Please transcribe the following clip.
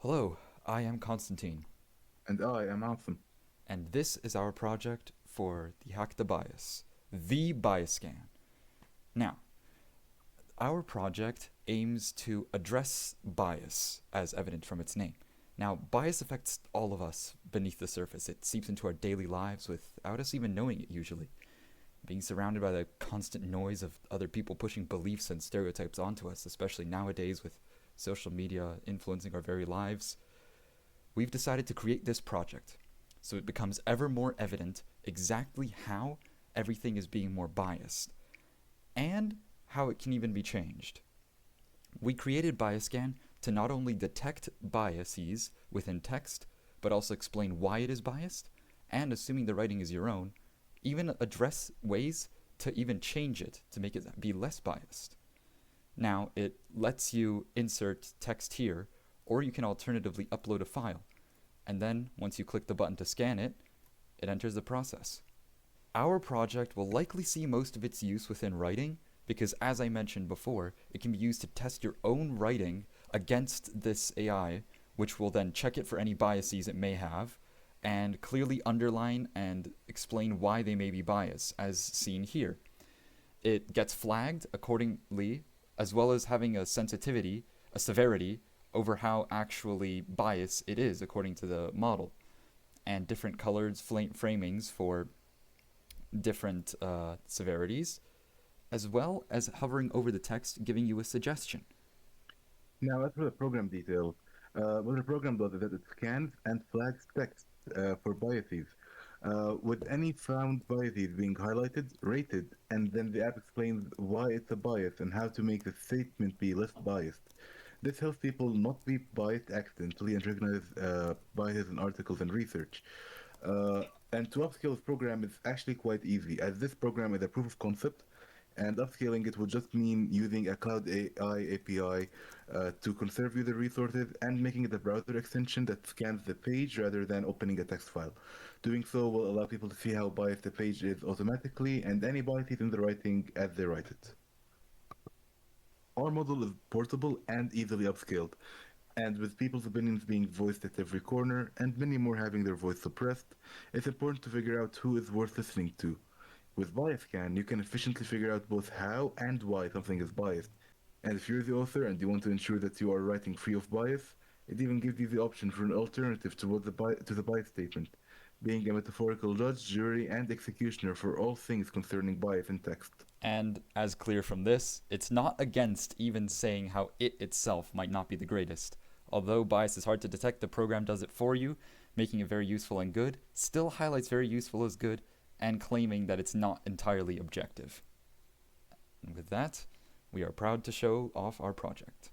Hello, I am Constantine, And I am Alphen. and this is our project for the Hack the Bias, the biascan. Now, our project aims to address bias, as evident from its name. Now, bias affects all of us beneath the surface. It seeps into our daily lives without us even knowing it, usually. Being surrounded by the constant noise of other people pushing beliefs and stereotypes onto us, especially nowadays with social media influencing our very lives, we've decided to create this project so it becomes ever more evident exactly how everything is being more biased and how it can even be changed. We created biascan to not only detect biases within text, but also explain why it is biased, and assuming the writing is your own, even address ways to even change it to make it be less biased. Now, it lets you insert text here, or you can alternatively upload a file, and then once you click the button to scan it, it enters the process. Our project will likely see most of its use within writing because, as I mentioned before, it can be used to test your own writing against this AI, which will then check it for any biases it may have and clearly underline and explain why they may be biased, as seen here. It gets flagged accordingly, as well as having a sensitivity, a severity over how actually biased it is according to the model, and different colored framings for different severities, as well as hovering over the text, giving you a suggestion. Now, as for the program details, what the program does is that it scans and flags text for biases, with any found biases being highlighted, rated, and then the app explains why it's a bias and how to make the statement be less biased. This helps people not be biased accidentally and recognize biases in articles and research. Uh, and to upscale this program is actually quite easy, as this program is a proof of concept, and upscaling it will just mean using a Cloud AI API to conserve user resources and making it a browser extension that scans the page rather than opening a text file. Doing so will allow people to see how biased the page is automatically and any biases in the writing as they write it. Our model is portable and easily upscaled, and with people's opinions being voiced at every corner and many more having their voice suppressed, it's important to figure out who is worth listening to. With biascan, you can efficiently figure out both how and why something is biased. And if you're the author and you want to ensure that you are writing free of bias, it even gives you the option for an alternative to the bias statement, being a metaphorical judge, jury, and executioner for all things concerning bias in text. And as clear from this, it's not against even saying how it itself might not be the greatest. Although bias is hard to detect, the program does it for you, making it very useful and good, still highlights very useful as good, and claiming that it's not entirely objective. And with that, we are proud to show off our project.